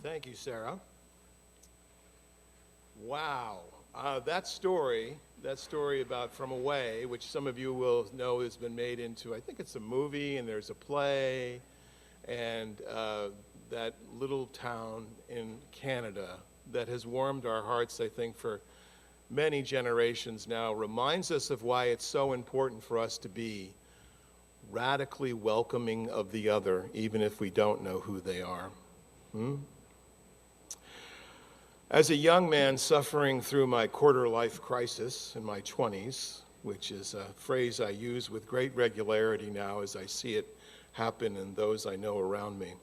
Thank you, Sarah. Wow. That story about From Away, which some of you will know has been made into, I think it's a movie and there's a play, and that little town in Canada that has warmed our hearts, I think, for many generations now, reminds us of why it's so important for us to be radically welcoming of the other, even if we don't know who they are. As a young man suffering through my quarter-life crisis in my 20s, which is a phrase I use with great regularity now as I see it happen in those I know around me,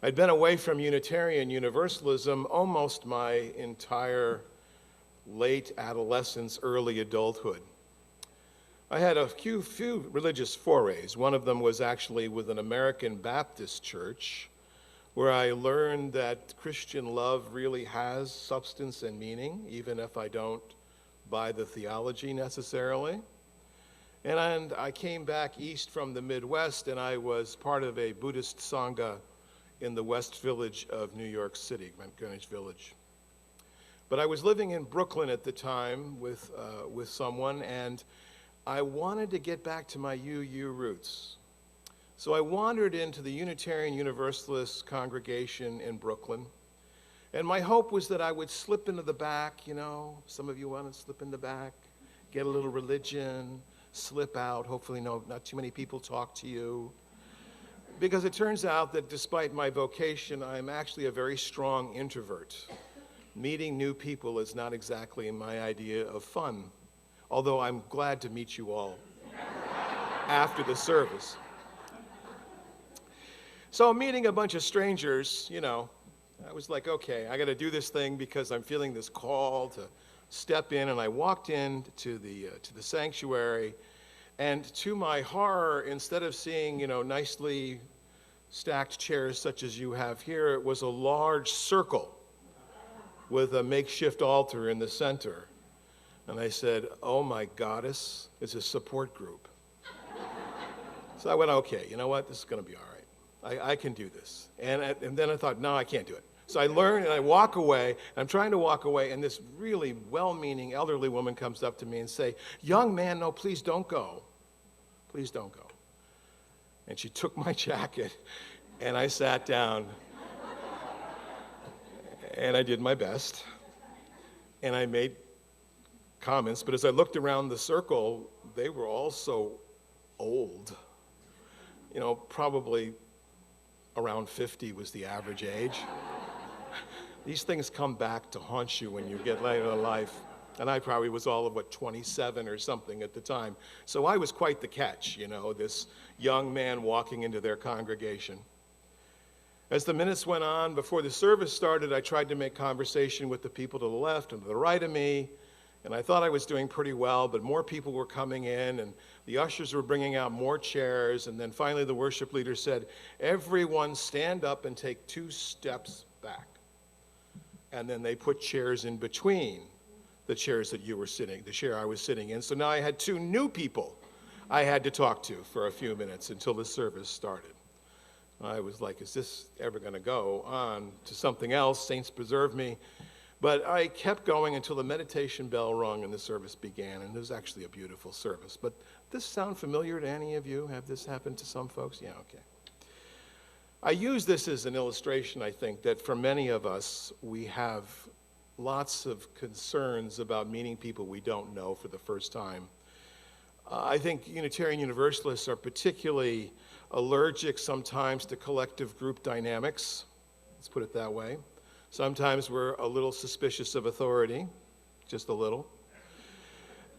I'd been away from Unitarian Universalism almost my entire late adolescence, early adulthood. I had a few religious forays. One of them was actually with an American Baptist church, where I learned that Christian love really has substance and meaning, even if I don't buy the theology necessarily. And I came back east from the Midwest, and I was part of a Buddhist Sangha in the West Village of New York City, Greenwich Village. But I was living in Brooklyn at the time with someone, and I wanted to get back to my UU roots. So I wandered into the Unitarian Universalist congregation in Brooklyn, and my hope was that I would slip into the back, some of you want to slip in the back, get a little religion, slip out, hopefully not too many people talk to you. Because it turns out that despite my vocation, I'm actually a very strong introvert. Meeting new people is not exactly my idea of fun, although I'm glad to meet you all after the service. So meeting a bunch of strangers, I was like, okay, I got to do this thing because I'm feeling this call to step in, and I walked in to the sanctuary, and to my horror, instead of seeing, nicely stacked chairs such as you have here, it was a large circle with a makeshift altar in the center. And I said, oh my goddess, it's a support group. So I went, okay, you know what, this is going to be all right. I can do this. And then I thought, no, I can't do it. So I learned, and I walk away, and I'm trying to walk away, and this really well-meaning elderly woman comes up to me and say, young man, no, please don't go. Please don't go. And she took my jacket, and I sat down, and I did my best, and I made comments, but as I looked around the circle, they were all so old. Probably around 50 was the average age. These things come back to haunt you when you get later in life. And I probably was all of, 27 or something at the time. So I was quite the catch, this young man walking into their congregation. As the minutes went on, before the service started, I tried to make conversation with the people to the left and to the right of me. And I thought I was doing pretty well, but more people were coming in, and the ushers were bringing out more chairs. And then finally the worship leader said, everyone stand up and take 2 steps back. And then they put chairs in between the chairs that you were sitting, the chair I was sitting in. So now I had 2 new people I had to talk to for a few minutes until the service started. I was like, is this ever going to go on to something else? Saints preserve me. But I kept going until the meditation bell rung and the service began, and it was actually a beautiful service. But does this sound familiar to any of you? Have this happened to some folks? Yeah, okay. I use this as an illustration, I think, that for many of us, we have lots of concerns about meeting people we don't know for the first time. I think Unitarian Universalists are particularly allergic sometimes to collective group dynamics. Let's put it that way. Sometimes we're a little suspicious of authority, just a little.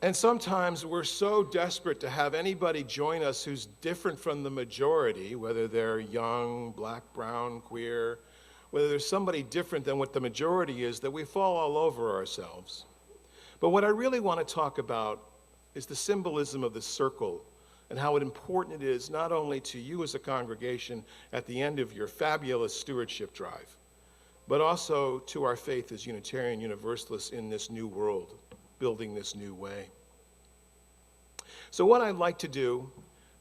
And sometimes we're so desperate to have anybody join us who's different from the majority, whether they're young, black, brown, queer, whether there's somebody different than what the majority is, that we fall all over ourselves. But what I really want to talk about is the symbolism of the circle and how important it is not only to you as a congregation at the end of your fabulous stewardship drive, but also to our faith as Unitarian Universalists in this new world, building this new way. So what I'd like to do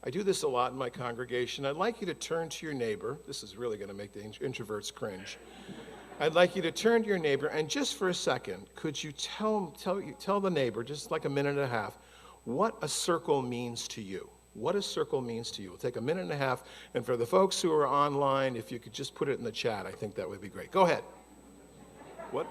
I do this a lot in my congregation. I'd like you to turn to your neighbor. This is really going to make the introverts cringe. I'd like you to turn to your neighbor, and just for a second, could you tell the neighbor, just like a minute and a half, what a circle means to you? What a circle means to you. We'll take a minute and a half, and for the folks who are online, if you could just put it in the chat, I think that would be great. Go ahead. What?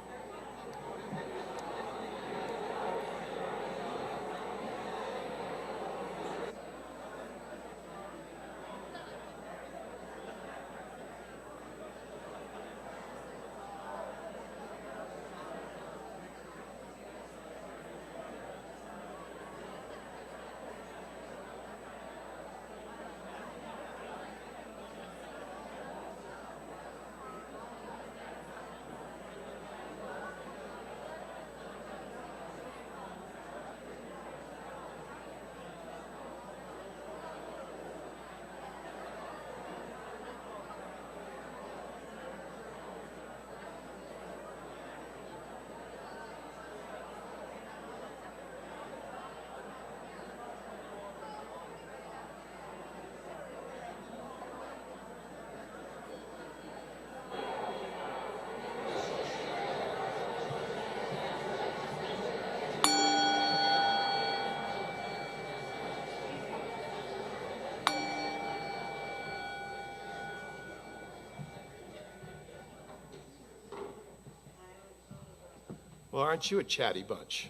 Well, aren't you a chatty bunch?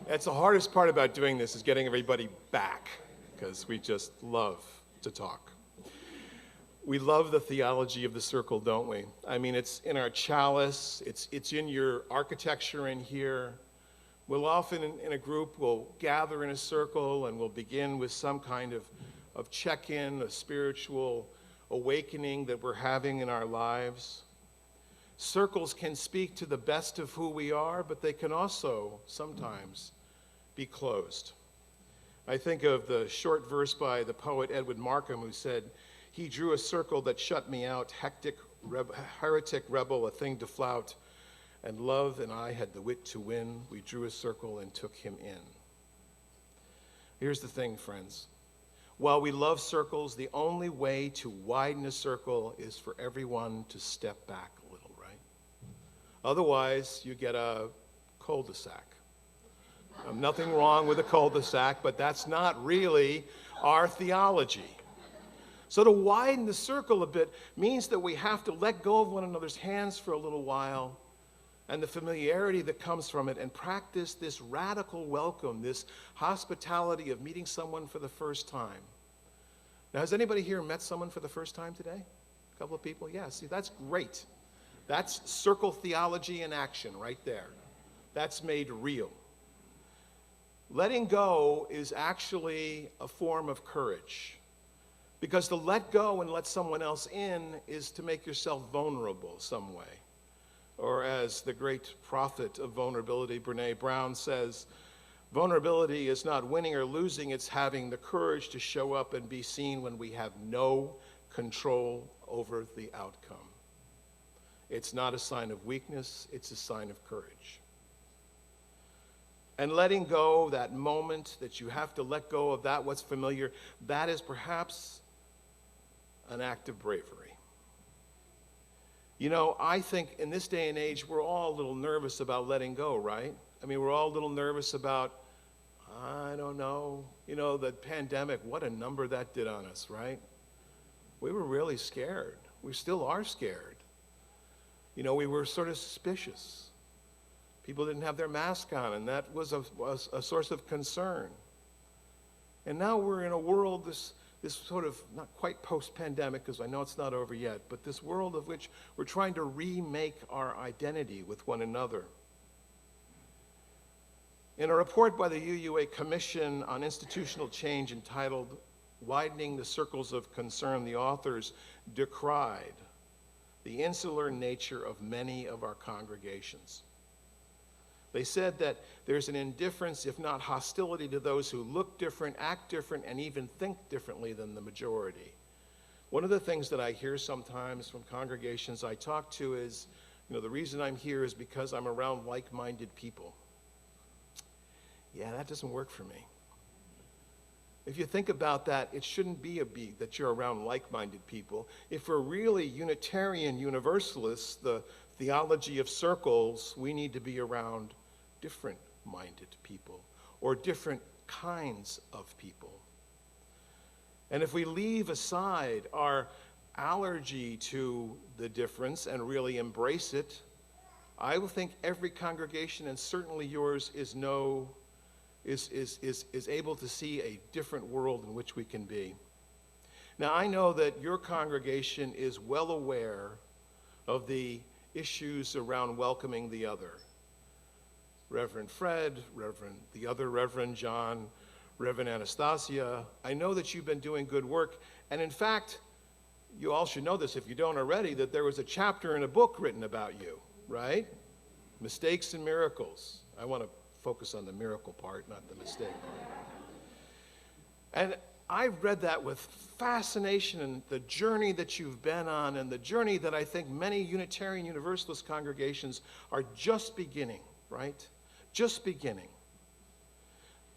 That's the hardest part about doing this, is getting everybody back, because we just love to talk. We love the theology of the circle, don't we? I mean, it's in our chalice, it's in your architecture in here. We'll often, in a group, we'll gather in a circle and we'll begin with some kind of check-in, a spiritual awakening that we're having in our lives. Circles can speak to the best of who we are, but they can also sometimes be closed. I think of the short verse by the poet Edward Markham, who said, "He drew a circle that shut me out, heretic rebel, a thing to flout, and love and I had the wit to win. We drew a circle and took him in." Here's the thing, friends. While we love circles, the only way to widen a circle is for everyone to step back a little, right? Otherwise, you get a cul-de-sac. Nothing wrong with a cul-de-sac, but that's not really our theology. So to widen the circle a bit means that we have to let go of one another's hands for a little while and the familiarity that comes from it, and practice this radical welcome, this hospitality of meeting someone for the first time. Now, has anybody here met someone for the first time today? A couple of people? Yeah, see, that's great. That's circle theology in action right there. That's made real. Letting go is actually a form of courage, because to let go and let someone else in is to make yourself vulnerable some way. Or as the great prophet of vulnerability, Brené Brown, says, vulnerability is not winning or losing, it's having the courage to show up and be seen when we have no control over the outcome. It's not a sign of weakness, it's a sign of courage. And letting go, that moment that you have to let go of that what's familiar, that is perhaps an act of bravery. You know, I think in this day and age, we're all a little nervous about letting go, right? I mean, we're all a little nervous about, I don't know, the pandemic, what a number that did on us, right? We were really scared. We still are scared. We were sort of suspicious. People didn't have their mask on, and that was a source of concern. And now we're in a world, this sort of, not quite post-pandemic, because I know it's not over yet, but this world of which we're trying to remake our identity with one another. In a report by the UUCA Commission on Institutional Change entitled "Widening the Circles of Concern," the authors decried the insular nature of many of our congregations. They said that there's an indifference, if not hostility, to those who look different, act different, and even think differently than the majority. One of the things that I hear sometimes from congregations I talk to is, the reason I'm here is because I'm around like-minded people. Yeah, that doesn't work for me. If you think about that, it shouldn't be that you're around like-minded people. If we're really Unitarian Universalists, the theology of circles, we need to be around different-minded people or different kinds of people. And if we leave aside our allergy to the difference and really embrace it, I will think every congregation, and certainly yours, is able to see a different world in which we can be. Now, I know that your congregation is well aware of the issues around welcoming the other. Reverend Fred, the other Reverend John, Reverend Anastasia, I know that you've been doing good work, and in fact, you all should know this if you don't already, that there was a chapter in a book written about you, right? Mistakes and Miracles. I want to focus on the miracle part, not the mistake part. And I've read that with fascination, and the journey that you've been on, and the journey that I think many Unitarian Universalist congregations are just beginning, right? Just beginning.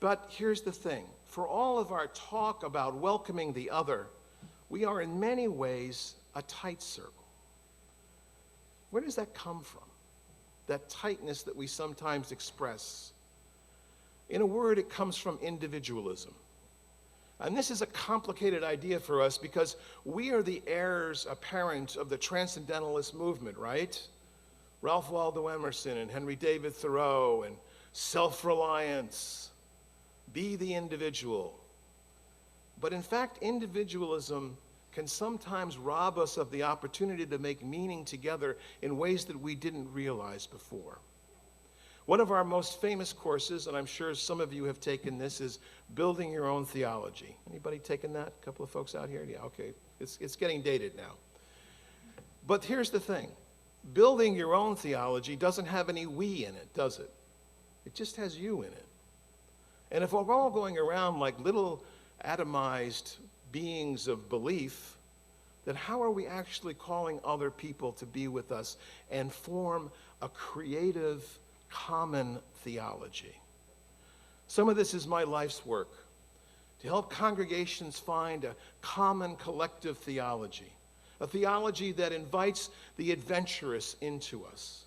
But here's the thing. For all of our talk about welcoming the other, we are in many ways a tight circle. Where does that come from? That tightness that we sometimes express. In a word, it comes from individualism. And this is a complicated idea for us because we are the heirs apparent of the Transcendentalist movement, right? Ralph Waldo Emerson and Henry David Thoreau and self-reliance, be the individual. But in fact, individualism can sometimes rob us of the opportunity to make meaning together in ways that we didn't realize before. One of our most famous courses, and I'm sure some of you have taken this, is Building Your Own Theology. Anybody taken that? A couple of folks out here? Yeah, okay. It's getting dated now. But here's the thing. Building your own theology doesn't have any we in it, does it? It just has you in it. And if we're all going around like little atomized beings of belief, then how are we actually calling other people to be with us and form a creative, common theology? Some of this is my life's work, to help congregations find a common collective theology, a theology that invites the adventurous into us,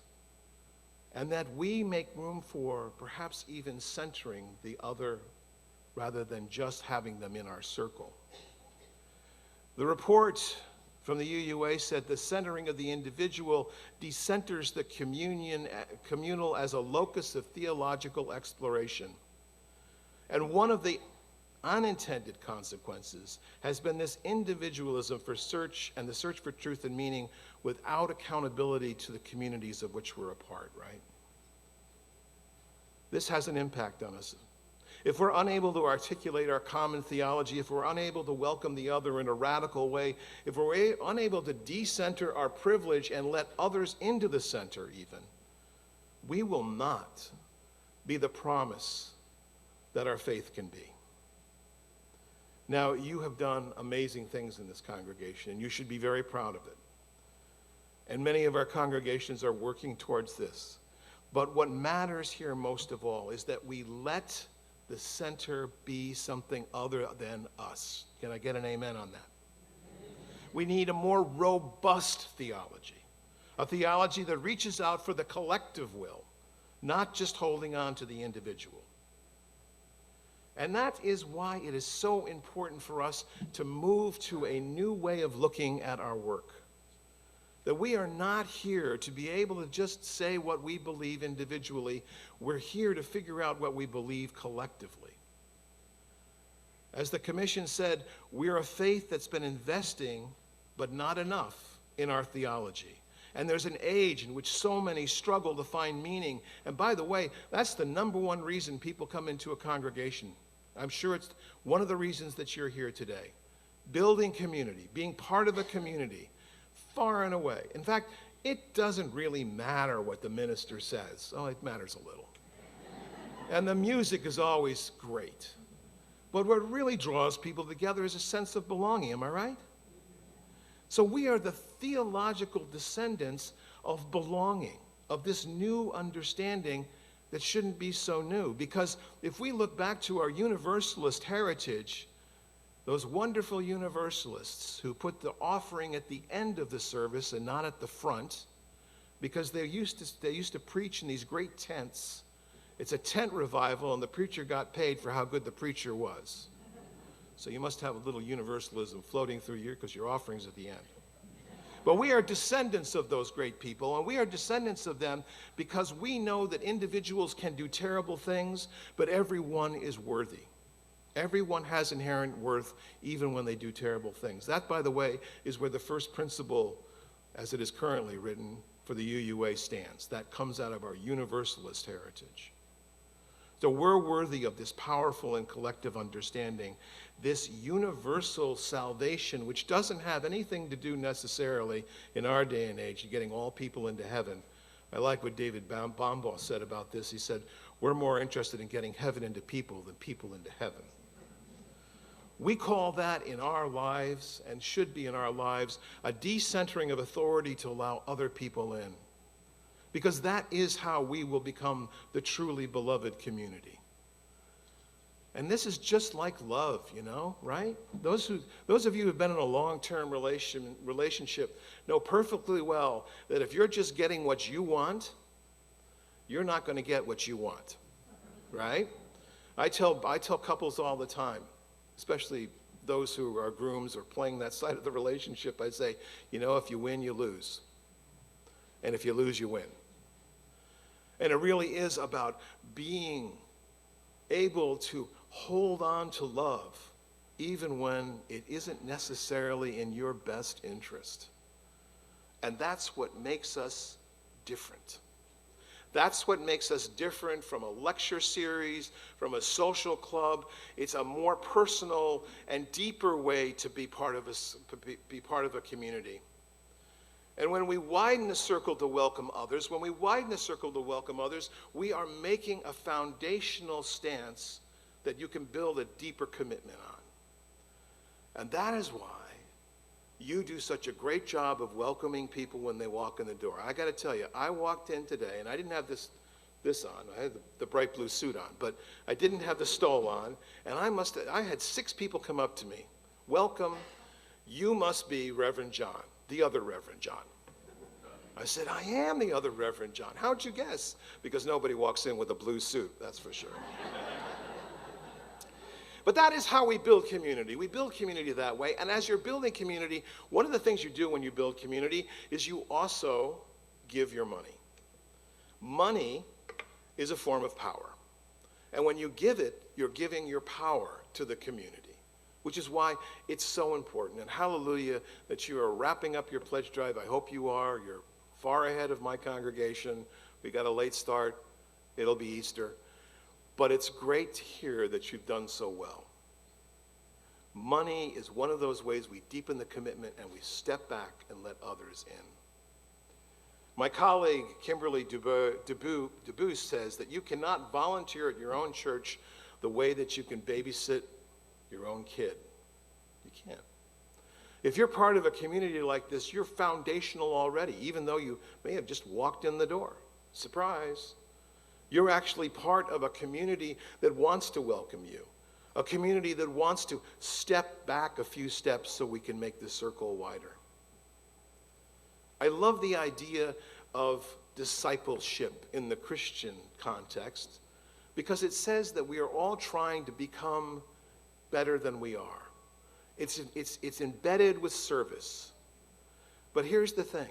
and that we make room for perhaps even centering the other rather than just having them in our circle. The report from the UUA said the centering of the individual decenters the communal as a locus of theological exploration. And one of the unintended consequences has been this individualism for search and the search for truth and meaning without accountability to the communities of which we're a part, right? This has an impact on us. If we're unable to articulate our common theology, if we're unable to welcome the other in a radical way, if we're unable to decenter our privilege and let others into the center even, we will not be the promise that our faith can be. Now, you have done amazing things in this congregation, and you should be very proud of it. And many of our congregations are working towards this. But what matters here most of all is that we let the center be something other than us. Can I get an amen on that? We need a more robust theology, a theology that reaches out for the collective will, not just holding on to the individual. And that is why it is so important for us to move to a new way of looking at our work. That we are not here to be able to just say what we believe individually. We're here to figure out what we believe collectively. As the commission said, we're a faith that's been investing, but not enough, in our theology. And there's an age in which so many struggle to find meaning. And by the way, that's the number one reason people come into a congregation. I'm sure it's one of the reasons that you're here today. Building community, being part of a community. Far and away. In fact, it doesn't really matter what the minister says. Oh, it matters a little. And the music is always great. But what really draws people together is a sense of belonging, am I right? So we are the theological descendants of belonging, of this new understanding that shouldn't be so new. Because if we look back to our universalist heritage, Those wonderful universalists who put the offering at the end of the service and not at the front, because they used to preach in these great tents. It's a tent revival, and the preacher got paid for how good the preacher was. So you must have a little universalism floating through you because your offering's at the end. But we are descendants of those great people, and we are descendants of them because we know that individuals can do terrible things, but everyone is worthy. Everyone has inherent worth, even when they do terrible things. That, by the way, is where the first principle, as it is currently written, for the UUA stands. That comes out of our universalist heritage. So we're worthy of this powerful and collective understanding, this universal salvation, which doesn't have anything to do necessarily in our day and age, getting all people into heaven. I like what David Bomball said about this. He said, we're more interested in getting heaven into people than people into heaven. We call that in our lives, and should be in our lives, a decentering of authority to allow other people in. Because that is how we will become the truly beloved community. And this is just like love, right? Those of you who have been in a long-term relationship know perfectly well that if you're just getting what you want, you're not going to get what you want, right? I tell couples all the time, especially those who are grooms or playing that side of the relationship, I say, if you win, you lose. And if you lose, you win. And it really is about being able to hold on to love, even when it isn't necessarily in your best interest. And that's what makes us different. That's what makes us different from a lecture series, from a social club. It's a more personal and deeper way to be part of a community. And when we widen the circle to welcome others, we are making a foundational stance that you can build a deeper commitment on. And that is why you do such a great job of welcoming people when they walk in the door. I got to tell you, I walked in today, and I didn't have this on. I had the bright blue suit on, but I didn't have the stole on, and I had 6 people come up to me. Welcome, you must be Reverend John. The other Reverend John. I said, I am the other Reverend John. How'd you guess? Because nobody walks in with a blue suit, that's for sure. But that is how we build community. We build community that way. And as you're building community, one of the things you do when you build community is you also give your money. Money is a form of power. And when you give it, you're giving your power to the community. Which is why it's so important. And hallelujah that you are wrapping up your pledge drive. I hope you are. You're far ahead of my congregation. We got a late start. It'll be Easter. But it's great to hear that you've done so well. Money is one of those ways we deepen the commitment and we step back and let others in. My colleague, Kimberly Dubus, says that you cannot volunteer at your own church the way that you can babysit your own kid. You can't. If you're part of a community like this, you're foundational already, even though you may have just walked in the door. Surprise. You're actually part of a community that wants to welcome you, a community that wants to step back a few steps so we can make the circle wider. I love the idea of discipleship in the Christian context because it says that we are all trying to become better than we are. It's embedded with service. But here's the thing.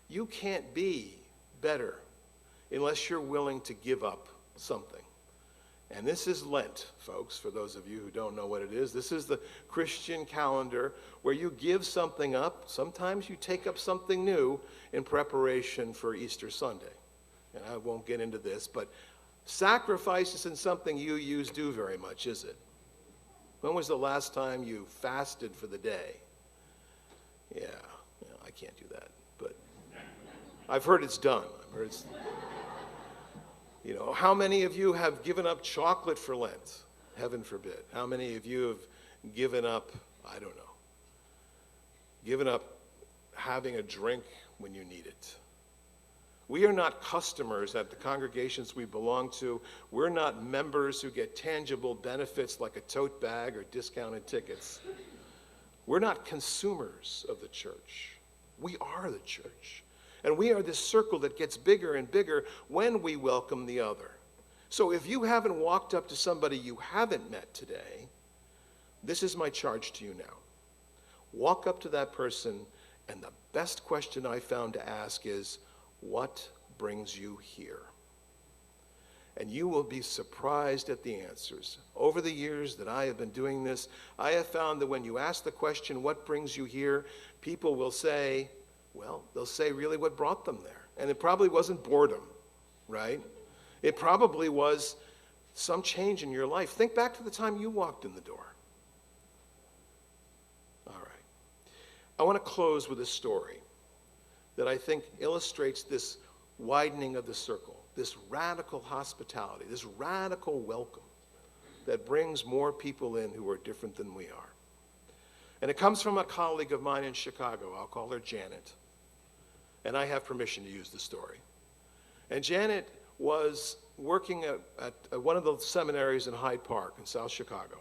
You can't be better unless you're willing to give up something. And this is Lent, folks, for those of you who don't know what it is. This is the Christian calendar where you give something up. Sometimes you take up something new in preparation for Easter Sunday. And I won't get into this, but sacrifice isn't something UUs do very much, is it? When was the last time you fasted for the day? Yeah, I can't do that, but I've heard it's done. I've heard it's, how many of you have given up chocolate for Lent? Heaven forbid. How many of you have given up, given up having a drink when you need it? We are not customers at the congregations we belong to. We're not members who get tangible benefits like a tote bag or discounted tickets. We're not consumers of the church. We are the church. And we are this circle that gets bigger and bigger when we welcome the other. So if you haven't walked up to somebody you haven't met today, this is my charge to you now. Walk up to that person, and the best question I found to ask is, what brings you here? And you will be surprised at the answers. Over the years that I have been doing this, I have found that when you ask the question, what brings you here, people will say, well, they'll say really what brought them there. And it probably wasn't boredom, right? It probably was some change in your life. Think back to the time you walked in the door. All right. I want to close with a story that I think illustrates this widening of the circle, this radical hospitality, this radical welcome that brings more people in who are different than we are. And it comes from a colleague of mine in Chicago. I'll call her Janet. And I have permission to use the story. And Janet was working at one of the seminaries in Hyde Park in South Chicago.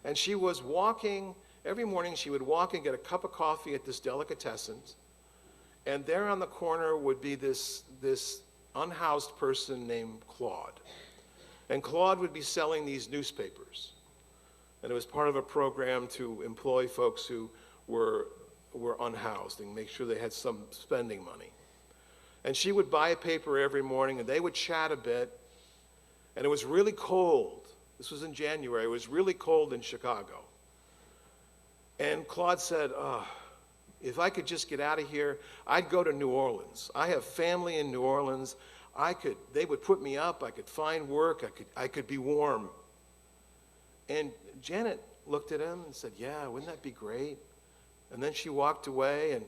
And she was walking, every morning she would walk and get a cup of coffee at this delicatessen. And there on the corner would be this unhoused person named Claude. And Claude would be selling these newspapers. And it was part of a program to employ folks who were unhoused and make sure they had some spending money. And she would buy a paper every morning, and they would chat a bit. And it was really cold. This was in January. It was really cold in Chicago. And Claude said, if I could just get out of here, I'd go to New Orleans. I have family in New Orleans. They would put me up. I could find work. I could be warm. And Janet looked at him and said, yeah, wouldn't that be great? And then she walked away, and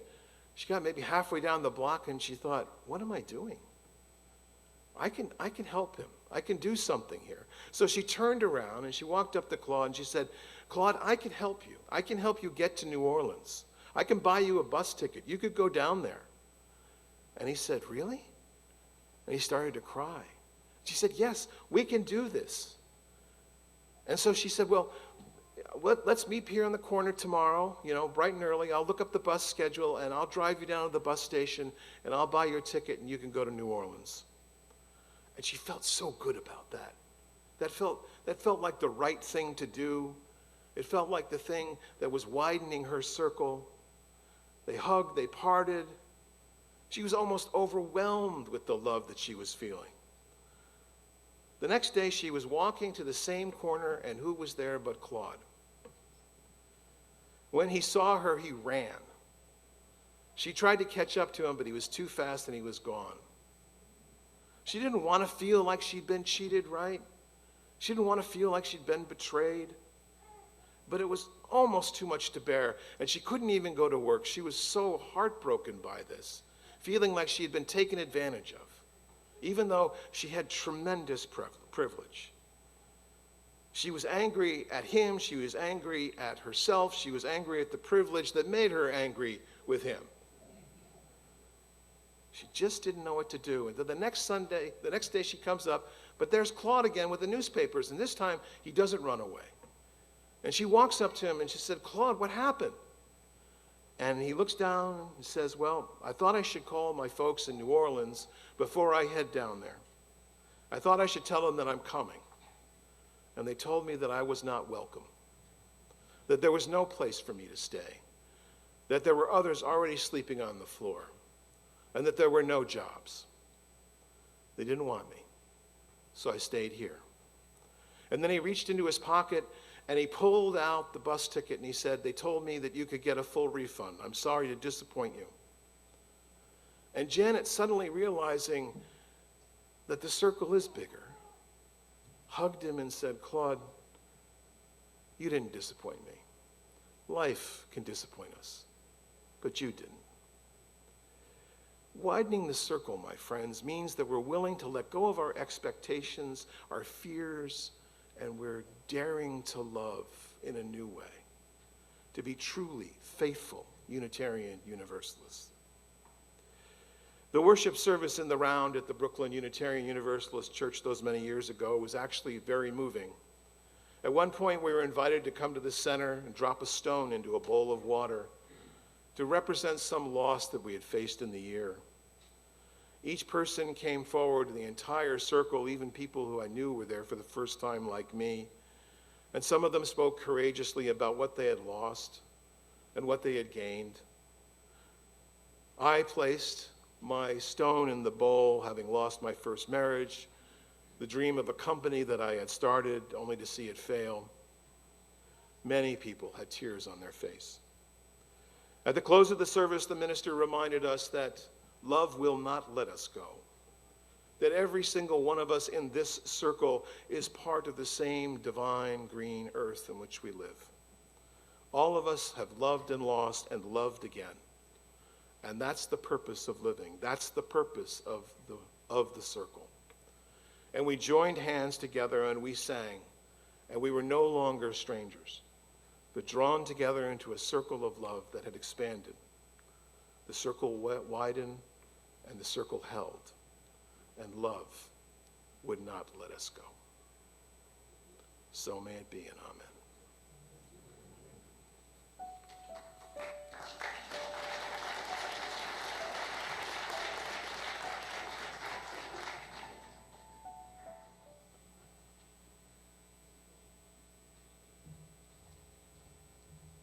she got maybe halfway down the block, and she thought, what am I doing? I can help him. I can do something here. So she turned around, and she walked up to Claude, and she said, Claude, I can help you. I can help you get to New Orleans. I can buy you a bus ticket. You could go down there. And he said, really? And he started to cry. She said, yes, we can do this. And so she said, well, let's meet here on the corner tomorrow, bright and early. I'll look up the bus schedule, and I'll drive you down to the bus station, and I'll buy your ticket, and you can go to New Orleans. And she felt so good about that. That felt like the right thing to do. It felt like the thing that was widening her circle. They hugged, they parted. She was almost overwhelmed with the love that she was feeling. The next day, she was walking to the same corner, and who was there but Claude? When he saw her, he ran. She tried to catch up to him, but he was too fast and he was gone. She didn't want to feel like she'd been cheated, right? She didn't want to feel like she'd been betrayed. But it was almost too much to bear, and she couldn't even go to work. She was so heartbroken by this, feeling like she had been taken advantage of, even though she had tremendous privilege. She was angry at him. She was angry at herself. She was angry at the privilege that made her angry with him. She just didn't know what to do. And then the next day she comes up, but there's Claude again with the newspapers, and this time he doesn't run away. And she walks up to him and she said, Claude, what happened? And he looks down and says, well, I thought I should call my folks in New Orleans before I head down there. I thought I should tell them that I'm coming. And they told me that I was not welcome, that there was no place for me to stay, that there were others already sleeping on the floor, and that there were no jobs. They didn't want me, so I stayed here. And then he reached into his pocket and he pulled out the bus ticket and he said, they told me that you could get a full refund. I'm sorry to disappoint you. And Janet, suddenly realizing that the circle is bigger, hugged him and said, Claude, you didn't disappoint me. Life can disappoint us, but you didn't. Widening the circle, my friends, means that we're willing to let go of our expectations, our fears, and we're daring to love in a new way, to be truly faithful Unitarian Universalists. The worship service in the round at the Brooklyn Unitarian Universalist Church those many years ago was actually very moving. At one point, we were invited to come to the center and drop a stone into a bowl of water to represent some loss that we had faced in the year. Each person came forward, the entire circle, even people who I knew were there for the first time like me, and some of them spoke courageously about what they had lost and what they had gained. I placed my stone in the bowl, having lost my first marriage, the dream of a company that I had started only to see it fail. Many people had tears on their face. At the close of the service, the minister reminded us that love will not let us go, that every single one of us in this circle is part of the same divine green earth in which we live. All of us have loved and lost and loved again. And that's the purpose of living. That's the purpose of the circle. And we joined hands together and we sang, and we were no longer strangers, but drawn together into a circle of love that had expanded. The circle widened and the circle held, and love would not let us go. So may it be, and amen.